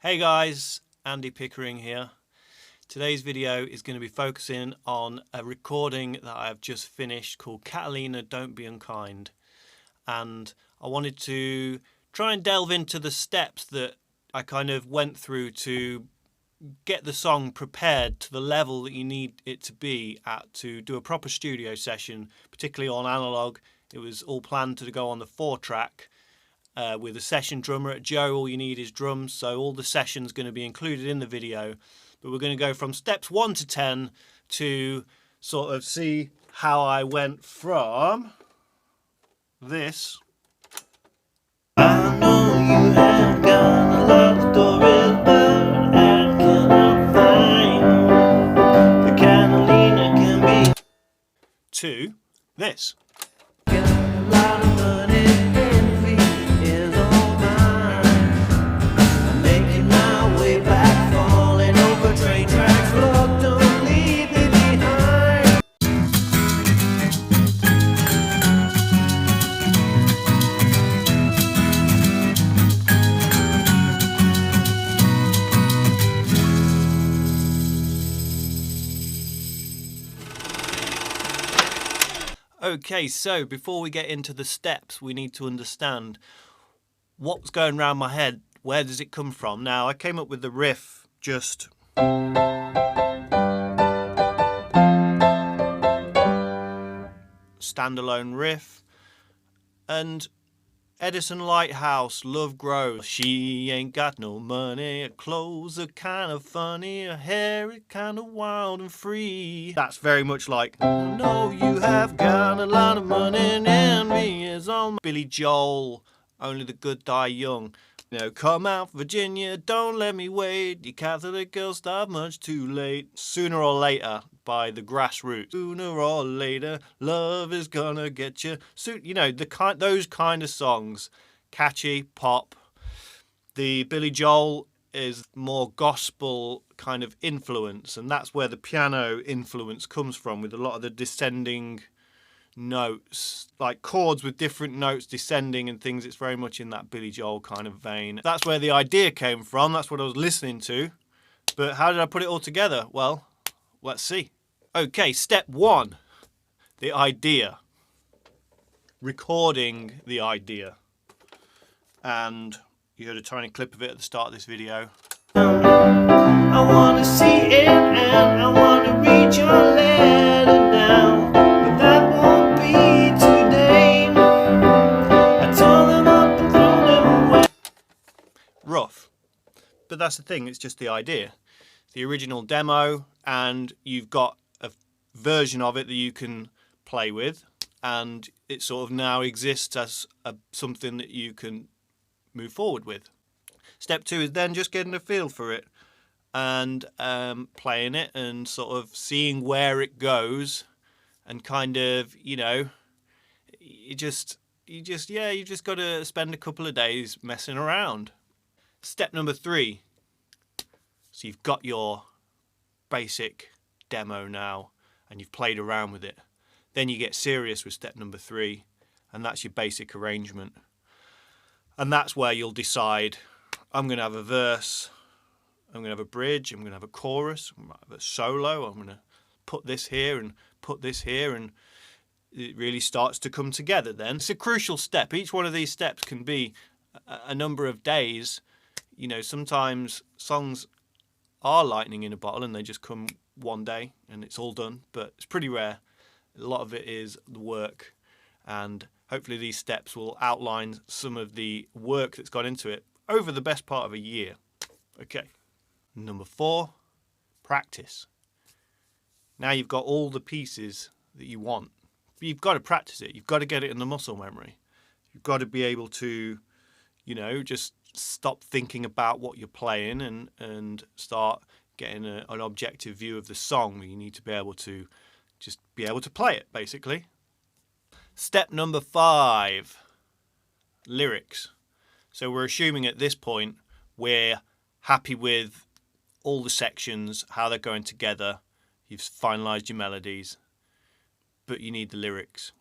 Hey guys, Andy Pickering here. Today's video is going to be focusing on a recording that I've just finished called Catalina Don't Be Unkind. And I wanted to try and delve into the steps that I kind of went through to get the song prepared to the level that you need it to be at to do a proper studio session, particularly on analogue. It was all planned to go on the 4-track. With a session drummer at Joe. All you need is drums, so all the sessions going to be included in the video, but we're going to go from steps 1 to 10 to sort of see how I went from this. I know you have got a lot of stories, but I cannot find the Catalina can be, to this. Got a lot of money. Okay, so before we get into the steps, we need to understand what's going around my head. Where does it come from? Now, I came up with the riff just standalone riff, and Edison Lighthouse, love grows. She ain't got no money, her clothes are kind of funny, her hair is kind of wild and free. That's very much like, I know you have got a lot of money and envy is on. Billy Joel, Only the Good Die Young. You know, come out Virginia, don't let me wait, you Catholic girls start much too late. Sooner or Later by the Grassroots. Sooner or later, love is gonna get you. You know, those kind of songs, catchy, pop. The Billy Joel is more gospel kind of influence, and that's where the piano influence comes from, with a lot of the descending notes, like chords with different notes descending and things. It's very much in that Billy Joel kind of vein. That's where the idea came from. That's what I was listening to. But how did I put it all together? Well, let's see. Okay, step 1, the idea. Recording the idea. And you heard a tiny clip of it at the start of this video. I want to see it and I want to read your letter down, but that won't be today. I tore them up and throw them away. Rough. But that's the thing, it's just the idea. The original demo, and you've got a version of it that you can play with, and it sort of now exists as something that you can move forward with. Step 2 is then just getting a feel for it and playing it and sort of seeing where it goes, and kind of, you know, you just got to spend a couple of days messing around. Step number 3. So you've got your basic demo now and you've played around with it. Then you get serious with step number 3, and that's your basic arrangement. And that's where you'll decide, I'm going to have a verse, I'm going to have a bridge, I'm going to have a chorus, I'm going to have a solo, I'm going to put this here and put this here, and it really starts to come together then. It's a crucial step. Each one of these steps can be a number of days. You know, sometimes songs are lightning in a bottle and they just come one day and it's all done, but it's pretty rare. A lot of it is the work, and hopefully these steps will outline some of the work that's gone into it over the best part of a year. Okay. Number 4, practice. Now you've got all the pieces that you want. You've got to practice it. You've got to get it in the muscle memory. You've got to be able to, you know, just stop thinking about what you're playing and start getting an objective view of the song. You need to be able to just be able to play it, basically. Step number 5, lyrics. So we're assuming at this point we're happy with all the sections, how they're going together. You've finalised your melodies, but you need the lyrics.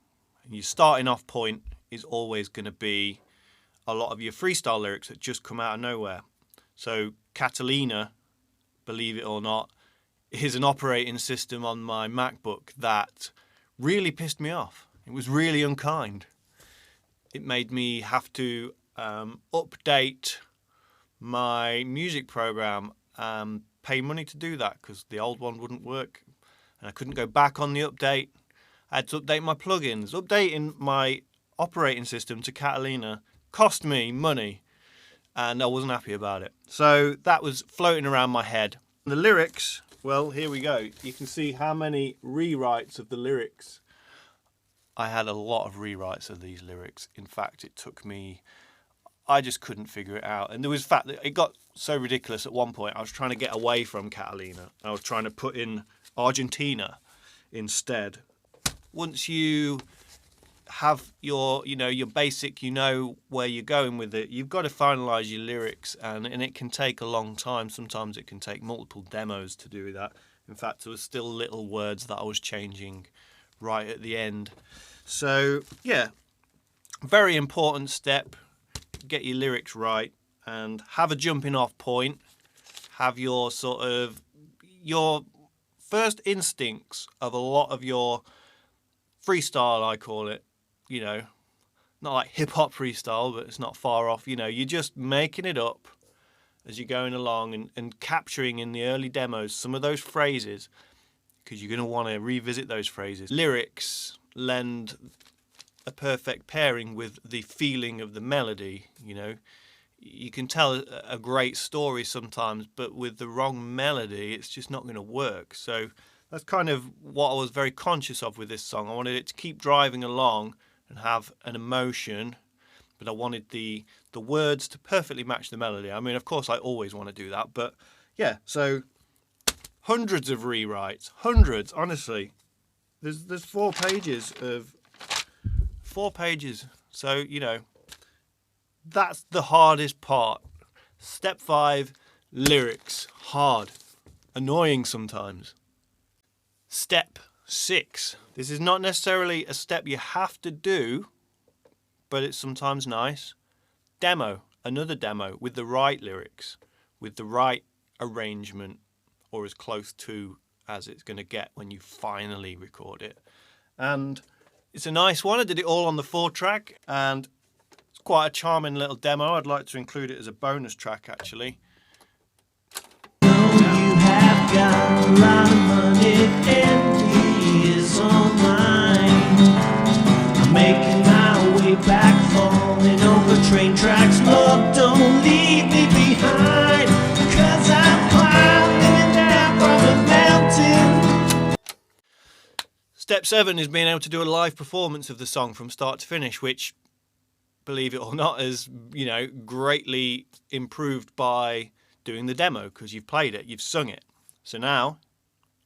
And your starting off point is always going to be a lot of your freestyle lyrics that just come out of nowhere. So Catalina, believe it or not, is an operating system on my MacBook that really pissed me off. It was really unkind. It made me have to update my music program and pay money to do that because the old one wouldn't work. And I couldn't go back on the update. I had to update my plugins. Updating my operating system to Catalina cost me money, and I wasn't happy about it. So that was floating around my head. The lyrics, well, here we go. You can see how many rewrites of the lyrics. I had a lot of rewrites of these lyrics. In fact, it took me, I just couldn't figure it out. And there was fact that it got so ridiculous at one point. I was trying to get away from Catalina. I was trying to put in Argentina instead. Once you have your, your basic, where you're going with it, you've got to finalize your lyrics, and it can take a long time. Sometimes it can take multiple demos to do that. In fact, there was still little words that I was changing right at the end. So yeah, very important step. Get your lyrics right and have a jumping off point. Have your your first instincts of a lot of your freestyle, I call it, not like hip hop freestyle, but it's not far off. You're just making it up as you're going along and capturing in the early demos some of those phrases, because you're going to want to revisit those phrases. Lyrics lend a perfect pairing with the feeling of the melody. You can tell a great story sometimes, but with the wrong melody, it's just not going to work. So that's kind of what I was very conscious of with this song. I wanted it to keep driving along and have an emotion, but I wanted the words to perfectly match the melody. I mean, of course, I always want to do that, but yeah, so hundreds of rewrites, hundreds, honestly. There's 4 pages. So, that's the hardest part. Step 5, lyrics. Hard. Annoying sometimes. Step 6. This is not necessarily a step you have to do, but it's sometimes nice. Demo. Another demo with the right lyrics, with the right arrangement, or as close to as it's going to get when you finally record it. And it's a nice one. I did it all on the 4-track, and it's quite a charming little demo. I'd like to include it as a bonus track, actually. You have got a lot of money, envy is all mine. I'm making my way back, falling over train tracks. Lord, don't leave me behind, 'cause I'm climbing down from a mountain. Step 7 is being able to do a live performance of the song from start to finish, which, believe it or not, is, greatly improved by doing the demo, because you've played it, you've sung it. So now,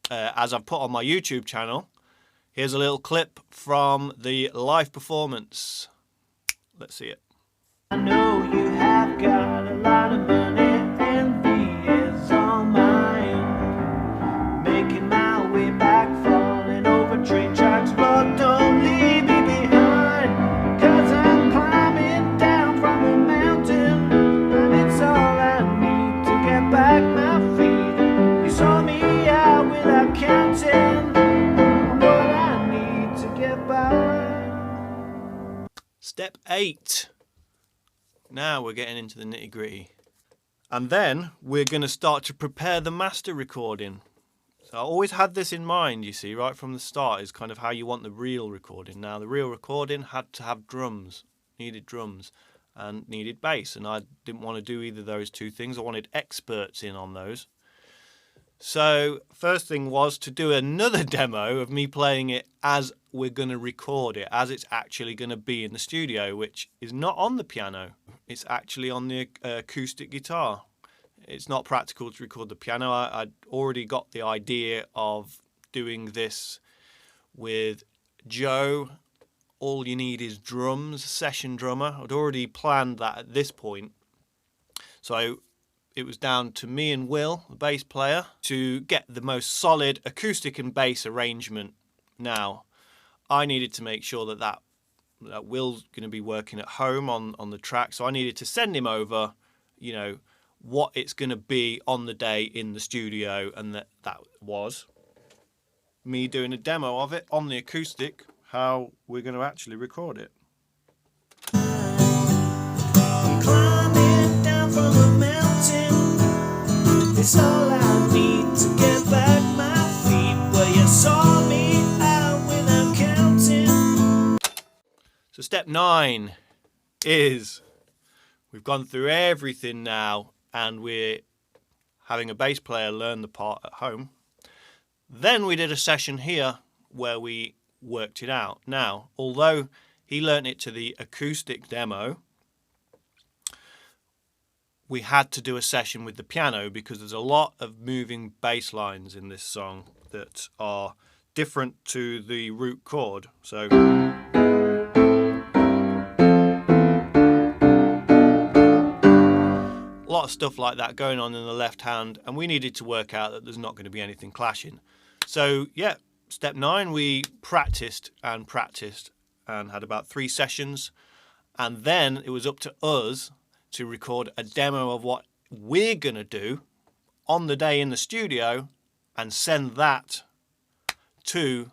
as I've put on my YouTube channel, here's a little clip from the live performance. Let's see it. I know you have got a lot of money, envy is all mine. Making my way back, falling over train tracks, but don't leave me behind, 'cause I'm climbing down from a mountain, and it's all I need to get back my feet. You saw me out without counting, what I need to get by. Step 8. Now we're getting into the nitty-gritty. And then we're going to start to prepare the master recording. So I always had this in mind, you see, right from the start, is kind of how you want the real recording. Now, the real recording had to have drums, needed drums, and needed bass. And I didn't want to do either of those two things. I wanted experts in on those. So first thing was to do another demo of me playing it as we're going to record it, as it's actually going to be in the studio, which is not on the piano. It's actually on the acoustic guitar. It's not practical to record the piano. I'd already got the idea of doing this with Joe. All you need is drums, session drummer. I'd already planned that at this point. So it was down to me and Will, the bass player, to get the most solid acoustic and bass arrangement. Now, I needed to make sure that Will's going to be working at home on the track, so I needed to send him over, what it's going to be on the day in the studio, and that was me doing a demo of it on the acoustic, how we're going to actually record it. Climbing down from a mountain, it's all I need to get back my feet where you saw me out without counting. So step 9 is we've gone through everything now, and we're having a bass player learn the part at home. Then we did a session here where we worked it out. Now, although he learnt it to the acoustic demo, we had to do a session with the piano because there's a lot of moving bass lines in this song that are different to the root chord. So a lot of stuff like that going on in the left hand, and we needed to work out that there's not going to be anything clashing. So yeah, step 9, we practiced and had about 3 sessions, and then it was up to us to record a demo of what we're going to do on the day in the studio and send that to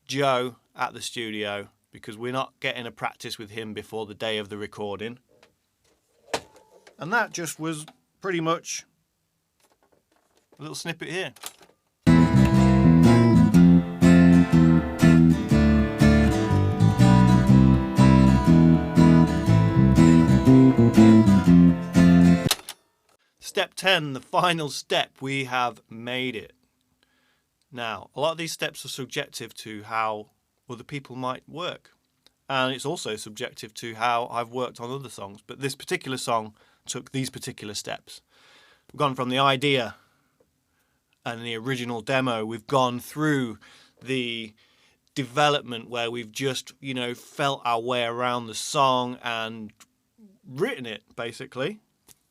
Joe at the studio, because we're not getting a practice with him before the day of the recording. And that just was pretty much a little snippet here. Step 10, the final step, we have made it. Now, a lot of these steps are subjective to how other people might work. And it's also subjective to how I've worked on other songs. But this particular song took these particular steps. We've gone from the idea and the original demo. We've gone through the development where we've just, felt our way around the song and written it, basically.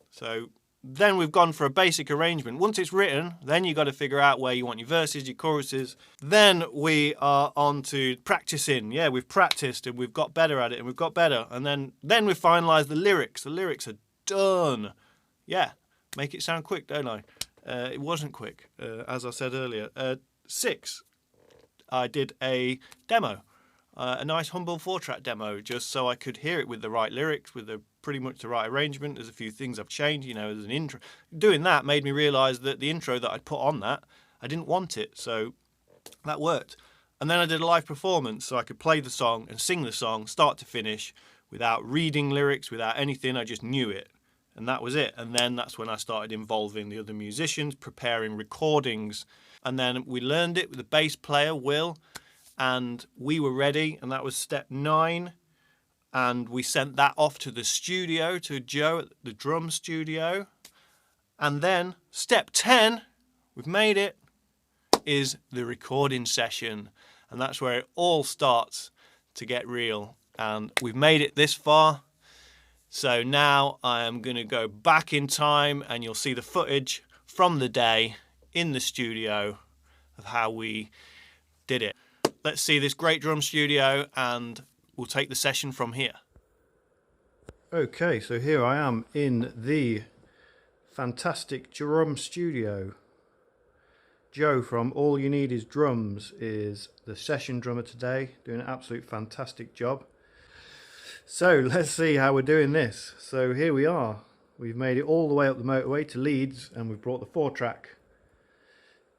So then we've gone for a basic arrangement. Once it's written, then you've got to figure out where you want your verses, your choruses. Then we are on to practicing. Yeah, we've practiced and we've got better at it and we've got better. And then we finalised the lyrics. The lyrics are done. Yeah, make it sound quick, don't I? It wasn't quick, as I said earlier. 6, I did a demo. A nice humble 4-track demo, just so I could hear it with the right lyrics, with pretty much the right arrangement. There's a few things I've changed, there's an intro. Doing that made me realise that the intro that I'd put on that, I didn't want it, so that worked. And then I did a live performance, so I could play the song and sing the song, start to finish, without reading lyrics, without anything. I just knew it, and that was it. And then that's when I started involving the other musicians, preparing recordings, and then we learned it with the bass player, Will, and we were ready, and that was step 9. And we sent that off to the studio, to Joe at the drum studio. And then step 10, we've made it, is the recording session. And that's where it all starts to get real. And we've made it this far. So now I am going to go back in time, and you'll see the footage from the day in the studio of how we did it. Let's see this great drum studio, and we'll take the session from here. Okay, so here I am in the fantastic drum studio. Joe from All You Need Is Drums is the session drummer today, doing an absolute fantastic job. So let's see how we're doing this. So here we are. We've made it all the way up the motorway to Leeds, and we've brought the 4-track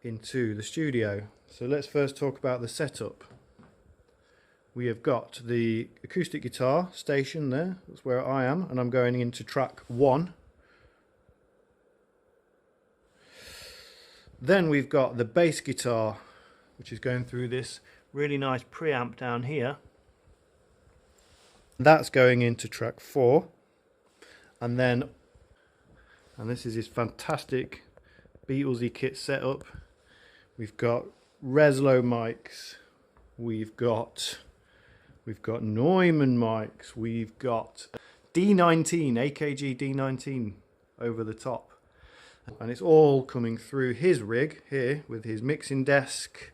into the studio. So let's first talk about the setup. We have got the acoustic guitar station there, that's where I am, and I'm going into track 1. Then we've got the bass guitar, which is going through this really nice preamp down here. That's going into track 4. And this is his fantastic Beatlesy kit setup. We've got Reslow mics, we've got Neumann mics, we've got D19, AKG D19 over the top. And it's all coming through his rig here with his mixing desk.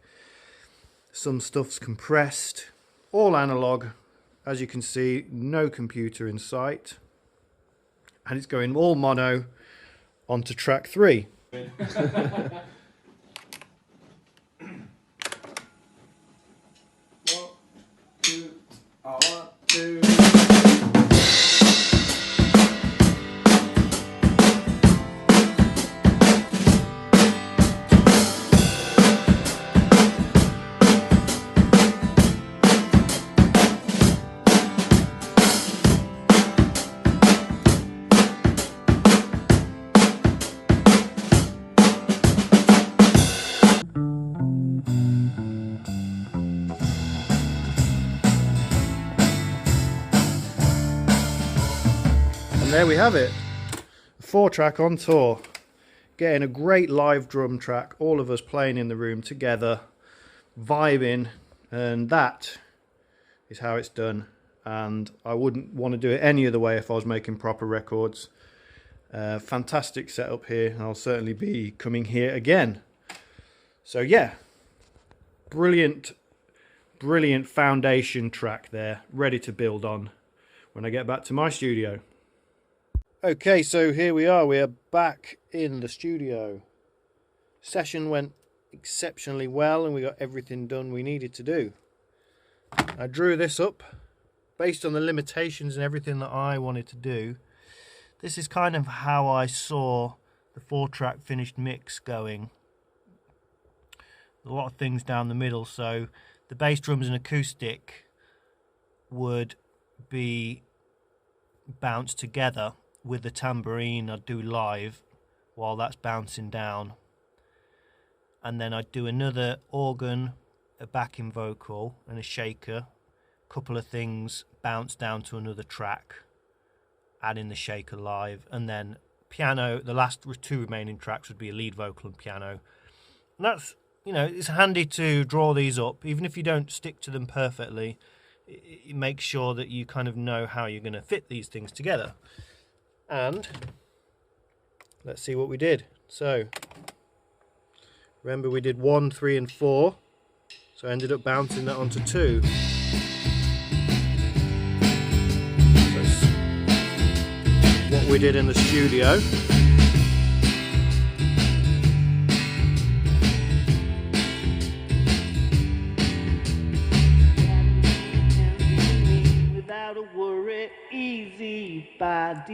Some stuff's compressed, all analog. As you can see, no computer in sight. And it's going all mono on to track 3. And there we have it, 4-track on tour, getting a great live drum track, all of us playing in the room together, vibing, and that is how it's done. And I wouldn't want to do it any other way if I was making proper records. Fantastic setup here, and I'll certainly be coming here again. So yeah, brilliant foundation track there, ready to build on when I get back to my studio. Okay, so here we are back in the studio. Session went exceptionally well and we got everything done we needed to do. I drew this up based on the limitations and everything that I wanted to do. This is kind of how I saw the 4-track finished mix going. A lot of things down the middle, so the bass drums and acoustic would be bounced together with the tambourine I'd do live while that's bouncing down, and then I'd do another organ, a backing vocal and a shaker, couple of things bounce down to another track, add in the shaker live, and then piano. The last 2 remaining tracks would be a lead vocal and piano. And that's, you know, it's handy to draw these up, even if you don't stick to them perfectly. It makes sure that you kind of know how you're going to fit these things together. And let's see what we did. So remember, we did 1, 3 and 4, so I ended up bouncing that onto 2. So what we did in the studio.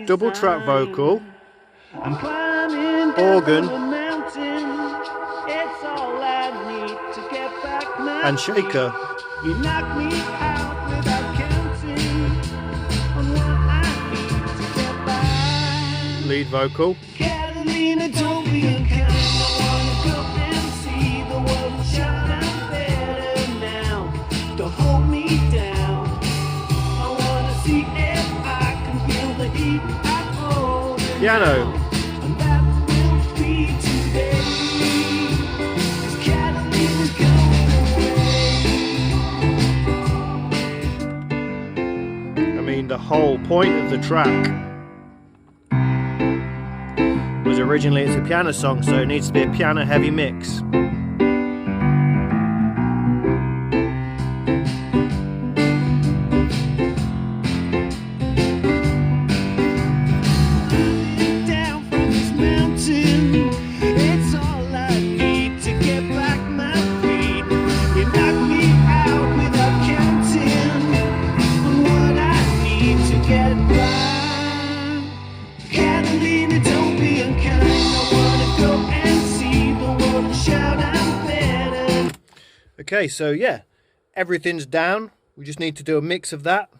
Double track vocal, organ, and shaker. You knock me out without counting on what I need to get by. Lead vocal. Catalina, don't be unkind. I wanna go and see the world shine better now. Don't hold me down. I wanna see if I can feel the heat I'm holding. Piano. And that will be today. 'Cause Catalina's going away. I mean, the whole point of the track was originally it's a piano song, so it needs to be a piano heavy mix. Okay, so yeah, everything's down. We just need to do a mix of that,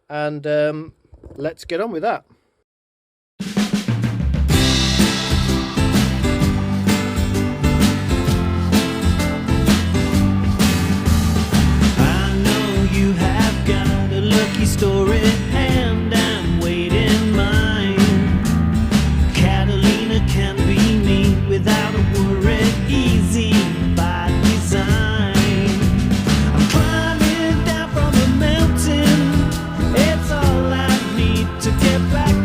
and let's get on with that. I know you have got a lucky story, and I'm waiting mine. Catalina can be me without a worry, easy by design. Get back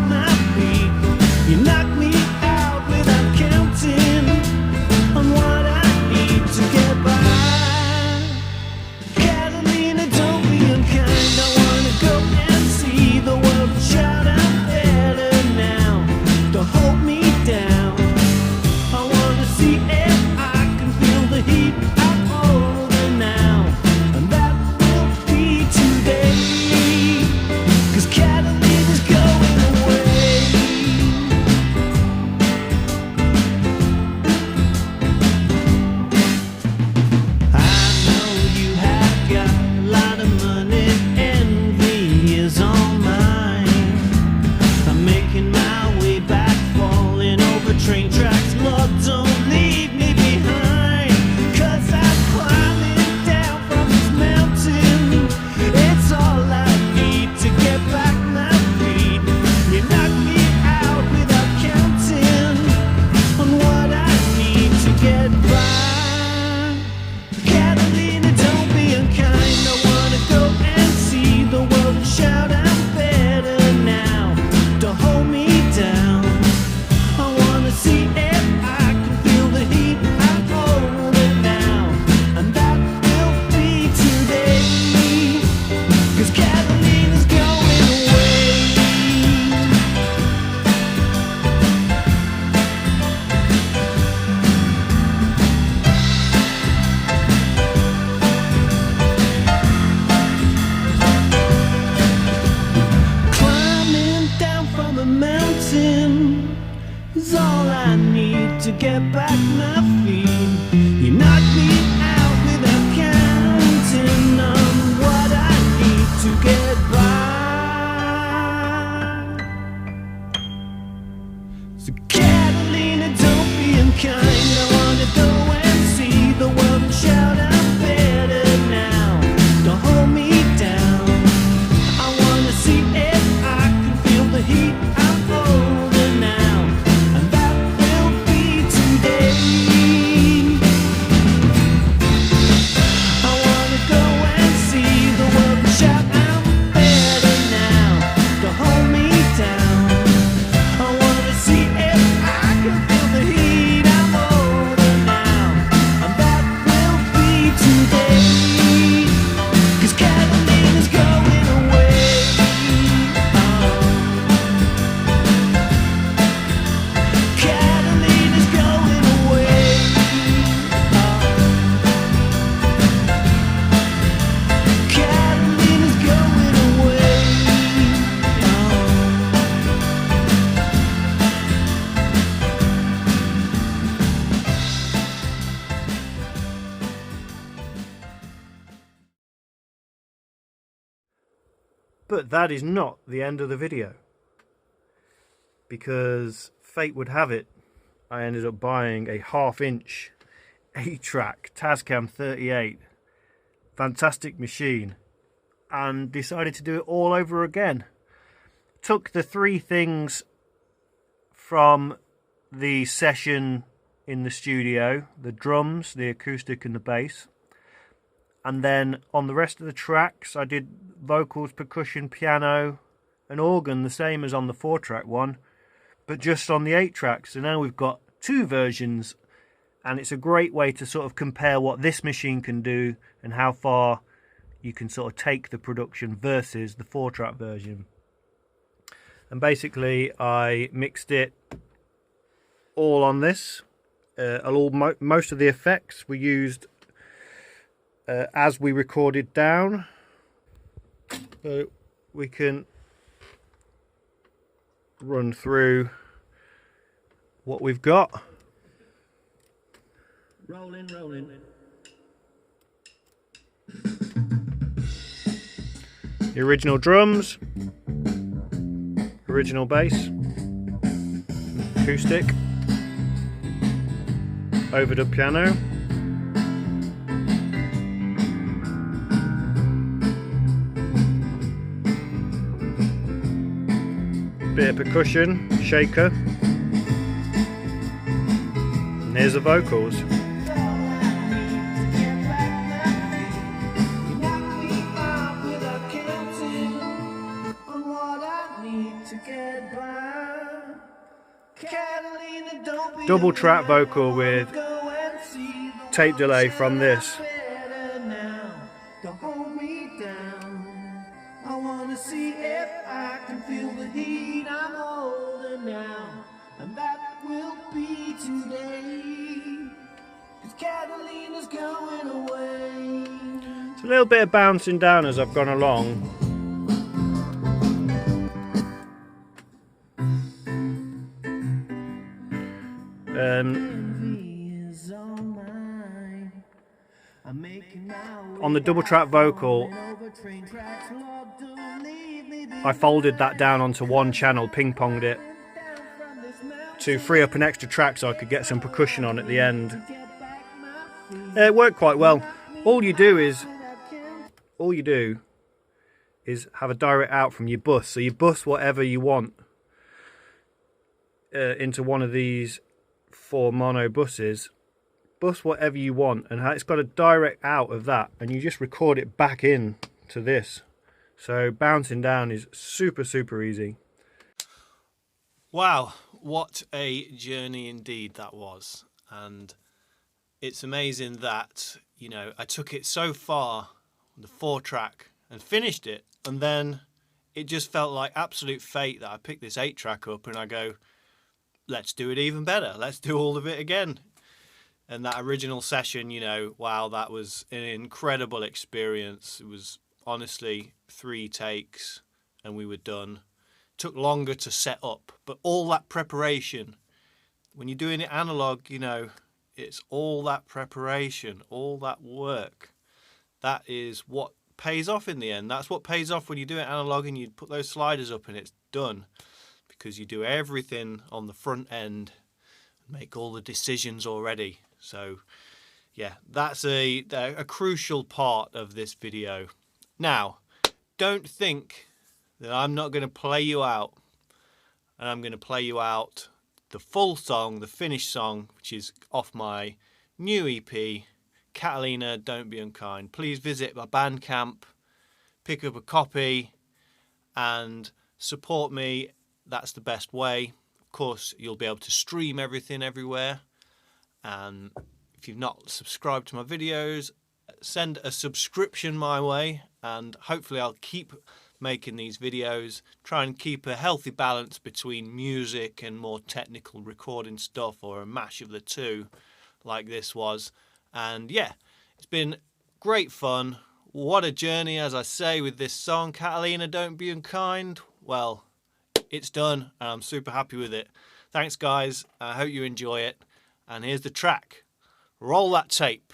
all I need to get back my feet. You knock me out without counting on what I need to get by. So Catalina, don't be unkind. I wanna go and see the world and shout I'm better now. Don't hold me down. I wanna see if I can feel the heat. I'm older now, and that will be today. I wanna go and see the world and shout I'm better now. Don't hold me down. I wanna see if I can feel the heat. I'm older now, and that will be today. 'Cause Catalina's going away. Catalina's going away. Catalina's going away. But that is not the end of the video, because fate would have it, I ended up buying a 1/2" 8-track Tascam 38, fantastic machine, and decided to do it all over again. Took the 3 things from the session in the studio, the drums, the acoustic and the bass, and then on the rest of the tracks I did vocals, percussion, piano and organ, the same as on the 4-track one, but just on the 8-track. So now we've got 2 versions, and it's a great way to sort of compare what this machine can do and how far you can sort of take the production versus the 4-track version. And basically I mixed it all on this. Most of the effects were used as we recorded down, so we can run through what we've got. Rolling, rolling. The original drums, original bass, acoustic, overdub piano, bit of percussion, shaker, and here's the vocals. Double track vocal with tape delay from this. Don't hold me down. I wanna see if I can feel the heat. I'm older now, and that will be today. 'Cause Catalina's going away. It's a little bit of bouncing down as I've gone along. On the double track vocal, I folded that down onto one channel, ping-ponged it to free up an extra track so I could get some percussion on at the end. It worked quite well. All you do is have a direct out from your bus, so you bus whatever you want into one of these 4 mono buses. Bus whatever you want, and it's got a direct out of that, and you just record it back in to this. So bouncing down is super easy. Wow, what a journey indeed that was. And it's amazing that, you know, I took it so far, the 4-track, and finished it, and then it just felt like absolute fate that I picked this 8-track up and I go, let's do it even better, let's do all of it again. And that original session, you know, wow, that was an incredible experience. It was honestly 3 takes and we were done. Took longer to set up, but all that preparation when you're doing it analog, you know, it's all that preparation, all that work. That is what pays off in the end. That's what pays off when you do it analog and you put those sliders up and it's done, because you do everything on the front end, make all the decisions already. So yeah, that's a crucial part of this video. Now, don't think that I'm not going to play you out, and I'm going to play you out the full song, the finished song, which is off my new EP, Catalina Don't Be Unkind. Please visit my Bandcamp, pick up a copy and support me. That's the best way. Of course, you'll be able to stream everything everywhere, and if you've not subscribed to my videos, send a subscription my way, and hopefully I'll keep making these videos, try and keep a healthy balance between music and more technical recording stuff, or a mash of the two like this was. And yeah, it's been great fun. What a journey, as I say, with this song, Catalina Don't Be Unkind. Well, it's done and I'm super happy with it. Thanks guys, I hope you enjoy it, and here's the track. Roll that tape.